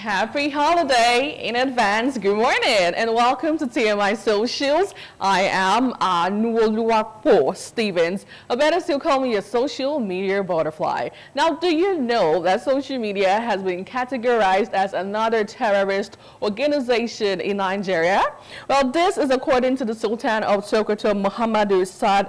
Happy holiday in advance. Good morning and welcome to TMI Socials. I am Nuoluwapo Stevens, or better still call me a social media butterfly. Now, do you know that social media has been categorized as another terrorist organization in Nigeria? Well, this is according to the Sultan of Sokoto, Muhammadu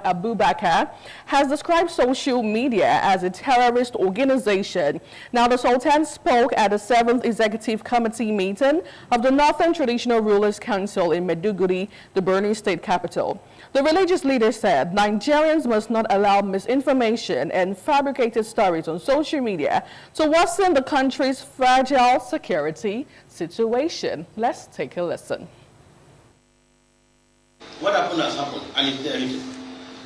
Abubakar, has described social media as a terrorist organization. Now, the Sultan spoke at the 7th Executive Committee meeting of the Northern Traditional Rulers Council in Maiduguri, the Borno State capital. The religious leader said Nigerians must not allow misinformation and fabricated stories on social media to worsen the country's fragile security situation. Let's take a listen. What happened has happened, and it's there written.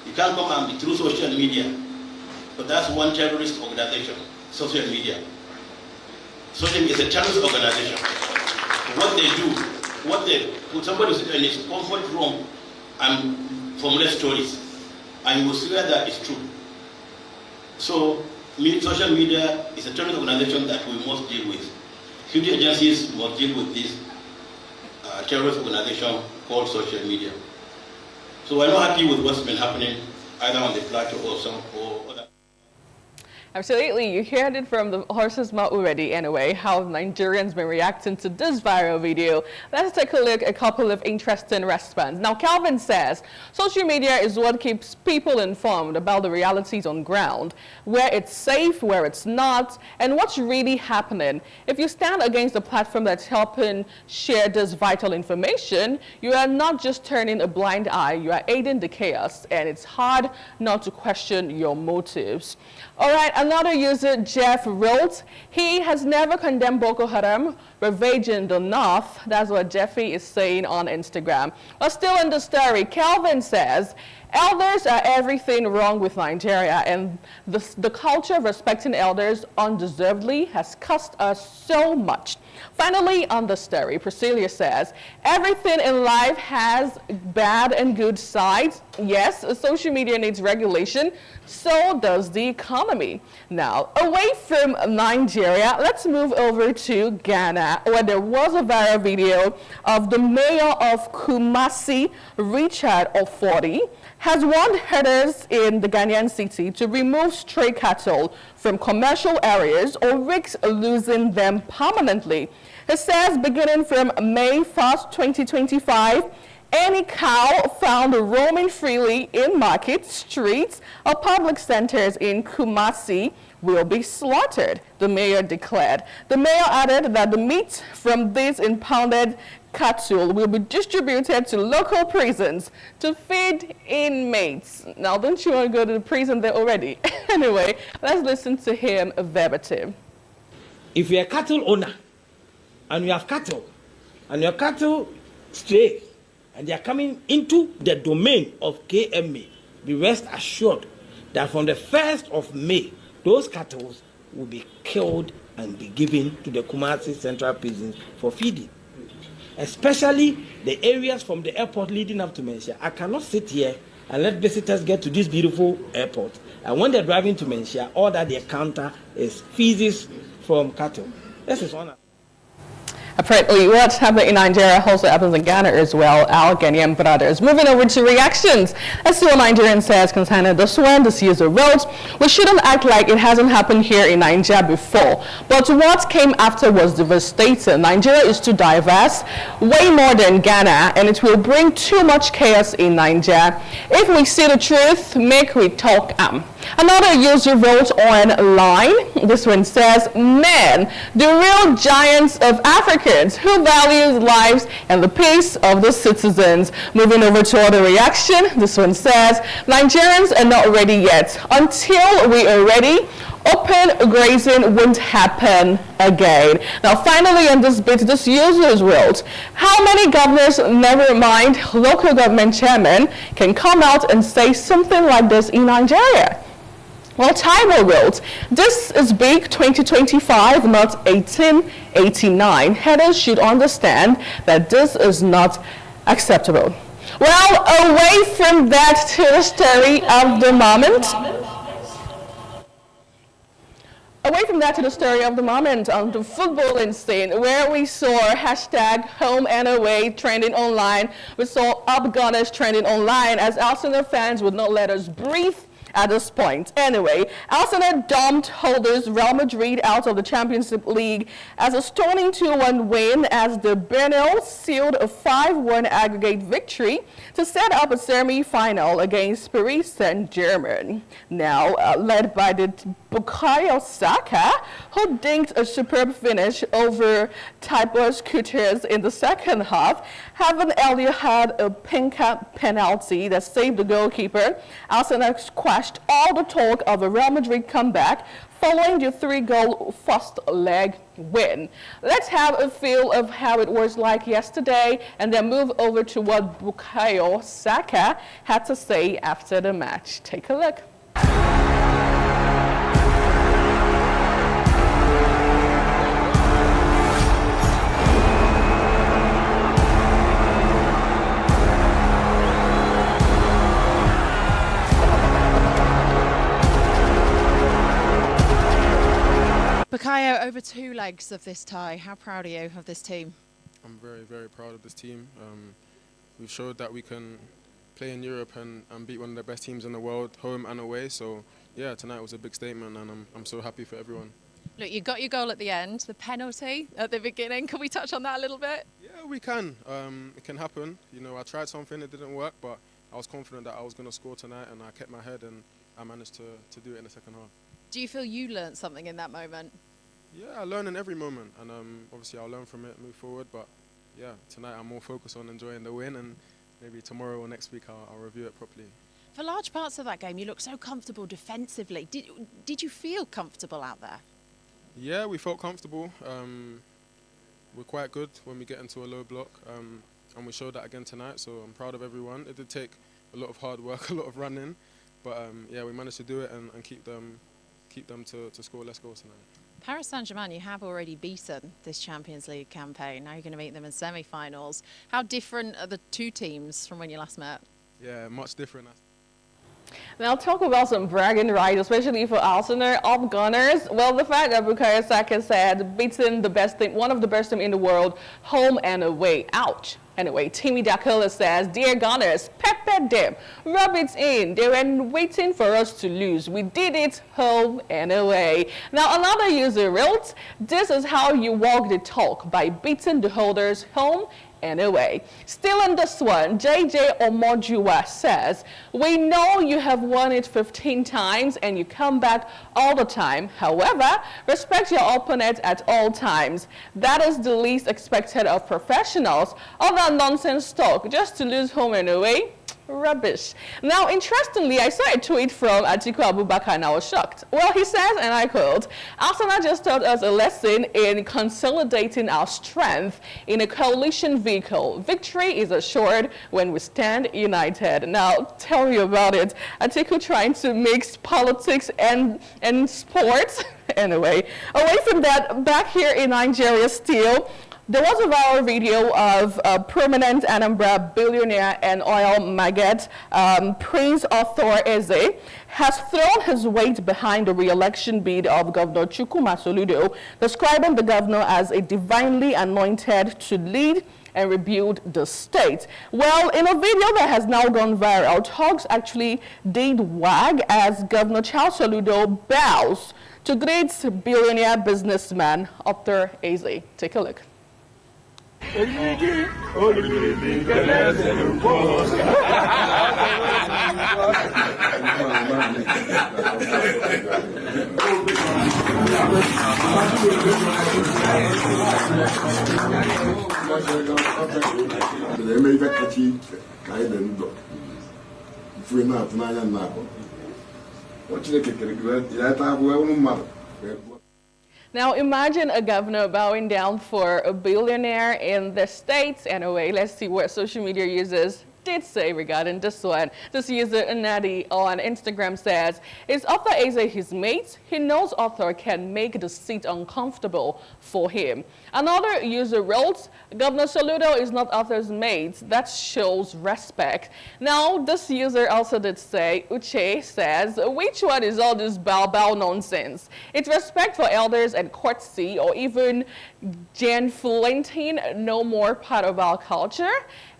You can't come and be through social media, but that's one terrorist organization, social media. Social media is a terrorist organization. What they do, put somebody in his comfort room and formulate stories, and you will swear that it's true. So, social media is a terrorist organization that we must deal with. Security agencies must deal with this terrorist organization called social media. So we're not happy with what's been happening either on the plateau or other. Absolutely, you heard it from the horse's mouth already anyway, how Nigerians been reacting to this viral video. Let's take a look at a couple of interesting responses. Now, Calvin says, social media is what keeps people informed about the realities on ground, where it's safe, where it's not, and what's really happening. If you stand against a platform that's helping share this vital information, you are not just turning a blind eye, you are aiding the chaos, and it's hard not to question your motives. All right, another user, Jeff, wrote, he has never condemned Boko Haram ravaging the north. That's what Jeffy is saying on Instagram. But still in the story, Calvin says, elders are everything wrong with Nigeria, and the culture of respecting elders undeservedly has cost us so much. Finally, on the story, Priscilla says, everything in life has bad and good sides. Yes, social media needs regulation, so does the economy. Now, away from Nigeria, let's move over to Ghana, where there was a viral video of the mayor of Kumasi, Richard Ofori, has warned herders in the Ghanaian city to remove stray cattle from commercial areas or risk losing them permanently. He says beginning from May 1st, 2025, any cow found roaming freely in markets, streets, or public centers in Kumasi will be slaughtered, the mayor declared. The mayor added that the meat from these impounded cattle will be distributed to local prisons to feed inmates. Now, don't you want to go to the prison there already? Anyway, let's listen to him verbatim. If you're a cattle owner and you have cattle and your cattle stray and they are coming into the domain of KMA, be rest assured that from the 1st of May, those cattle will be killed and be given to the Kumasi Central Prison for feeding. Especially the areas from the airport leading up to Mensia. I cannot sit here and let visitors get to this beautiful airport. And when they're driving to Mensia, all that they encounter is feces from cattle. This is honor. Apparently, what's happening in Nigeria also happens in Ghana as well, our Ghanaian brothers. Moving over to reactions. As what Nigerian says concerning this one, this user wrote, we shouldn't act like it hasn't happened here in Nigeria before. But what came after was devastating. Nigeria is too diverse, way more than Ghana, and it will bring too much chaos in Nigeria. If we see the truth, make we talk. Another user wrote online, this one says, men, the real giants of Africans who values lives and the peace of the citizens. Moving over to other reaction, this one says, Nigerians are not ready yet. Until we are ready, open grazing won't happen again. Now, finally, on this bit, this user wrote, how many governors, never mind local government chairmen, can come out and say something like this in Nigeria? Well, Taiwo wrote, this is big 2025, not 1889. Headers should understand that this is not acceptable. Well, away from that to the story of the moment. Away from that to the story of the moment on the footballing scene, where we saw hashtag home and away trending online. We saw Gunners trending online as Arsenal fans would not let us breathe at this point. Anyway, Arsenal dumped holders Real Madrid out of the Champions League as a stunning 2-1 win as the Bernabeu sealed a 5-1 aggregate victory to set up a semi-final against Paris Saint-Germain. Now, led by the Bukayo Saka, who dinked a superb finish over Thibaut Courtois in the second half, having earlier had a Panenka penalty that saved the goalkeeper. Arsenal quashed all the talk of a Real Madrid comeback following the 3-goal first leg win. Let's have a feel of how it was like yesterday and then move over to what Bukayo Saka had to say after the match. Take a look. Bukayo, over 2 legs of this tie. How proud are you of this team? I'm very, very proud of this team. We've showed that we can play in Europe and beat one of the best teams in the world, home and away. So, yeah, tonight was a big statement, and I'm so happy for everyone. Look, you got your goal at the end, the penalty at the beginning. Can we touch on that a little bit? Yeah, we can. It can happen. You know, I tried something, it didn't work, but I was confident that I was going to score tonight, and I kept my head, and I managed to do it in the second half. Do you feel you learnt something in that moment? Yeah, I learn in every moment, and obviously I'll learn from it, move forward. But yeah, tonight I'm more focused on enjoying the win, and maybe tomorrow or next week I'll review it properly. For large parts of that game, you looked so comfortable defensively. Did you feel comfortable out there? Yeah, we felt comfortable. We're quite good when we get into a low block, and we showed that again tonight. So I'm proud of everyone. It did take a lot of hard work, a lot of running, but yeah, we managed to do it and keep them to score less goals tonight. Paris Saint-Germain, you have already beaten this Champions League campaign. Now you're going to meet them in semi-finals. How different are the two teams from when you last met? Yeah, much different. Now talk about some bragging rights, especially for Arsenal Gunners. Well, the fact that Bukayo Saka said beating the best team, one of the best team in the world, home and away. Ouch. Anyway, Timmy Dakola says, "Dear Gunners, pepper them, rub it in. They were waiting for us to lose. We did it home and away." Now another user wrote, "This is how you walk the talk, by beating the holders home and away." Still on this one, JJ Omojua says, "We know you have won it 15 times and you come back all the time. However, respect your opponent at all times. That is the least expected of professionals. All that nonsense talk just to lose home and away, rubbish." Now, interestingly, I saw a tweet from Abubakar and I was shocked. Well, he says, and I quote, "Arsenal just taught us a lesson in consolidating our strength in a coalition vehicle. Victory is assured when we stand united." Now, tell me about it. Atiku trying to mix politics and sports. Anyway, away from that, back here in Nigeria still, there was a viral video of a prominent Anambra billionaire and oil magnate, Prince Ofori Agyemang, has thrown his weight behind the re-election bid of Governor Chukwuma Soludo, describing the governor as a divinely anointed to lead and rebuild the state. Well, in a video that has now gone viral, talks actually did wag as Governor Charles Soludo bows to great billionaire businessman Ofori Agyemang. Take a look. Now imagine a governor bowing down for a billionaire in the States. Anyway, let's see what social media users did say regarding this one. This user Nadi on Instagram says, is Arthur Eze his mate? He knows Arthur can make the seat uncomfortable for him. Another user wrote, Governor Soludo is not Arthur's mate. That shows respect. Now, this user also did say, Uche says, which one is all this bow nonsense? It's respect for elders and courtesy, or even genuflecting, no more part of our culture.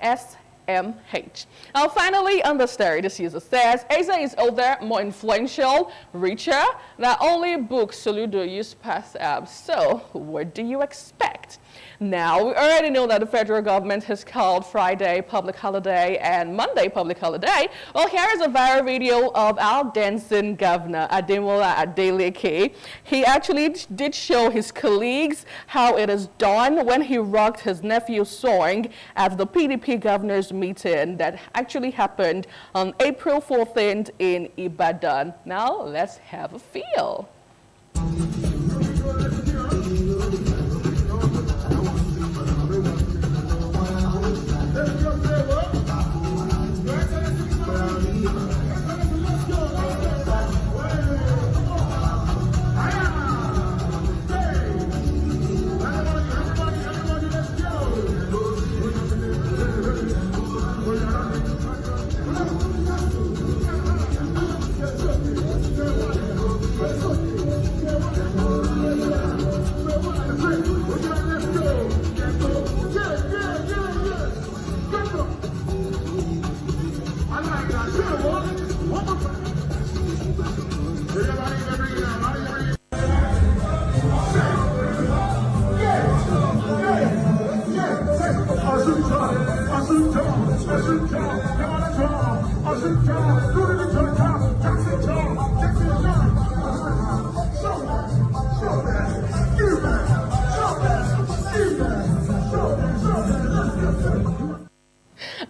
SMH. Now, finally, on the story, this user says, Eze is older, more influential, richer. Not only books Soludo used past apps. So, what do you expect? Now, we already know that the federal government has called Friday public holiday and Monday public holiday. Well, here is a viral video of our dancing governor, Ademola Adeleke. He actually did show his colleagues how it is done when he rocked his nephew's song at the PDP governor's meeting that actually happened on April 14th in Ibadan. Now, let's have a feel.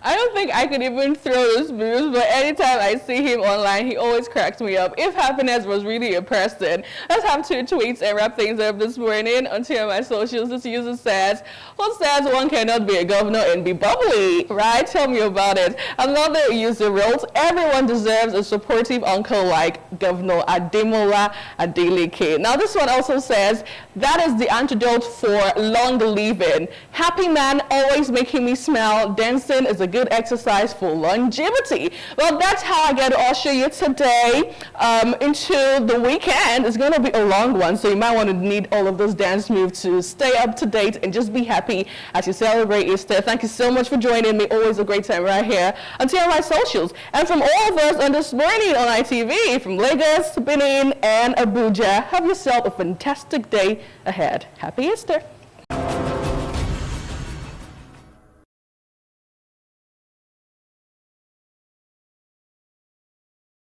I don't think I could even throw those moves, but anytime I see him online, he always cracks me up. If happiness was really a person, let's have 2 tweets and wrap things up this morning. Until my socials, this user says, who says one cannot be a governor and be bubbly, right? Tell me about it. Another user wrote, everyone deserves a supportive uncle like Governor Ademola Adeleke. Now this one also says, that is the antidote for long living. Happy man always making me smile. Dancing is a good exercise for longevity. Well, that's how I get to usher you today into the weekend. It's going to be a long one, so you might want to need all of those dance moves to stay up to date and just be happy as you celebrate Easter. Thank you so much for joining me. Always a great time right here. Until my socials. And from all of us on This Morning on ITV, from Lagos, Benin, and Abuja, have yourself a fantastic day ahead. Happy Easter.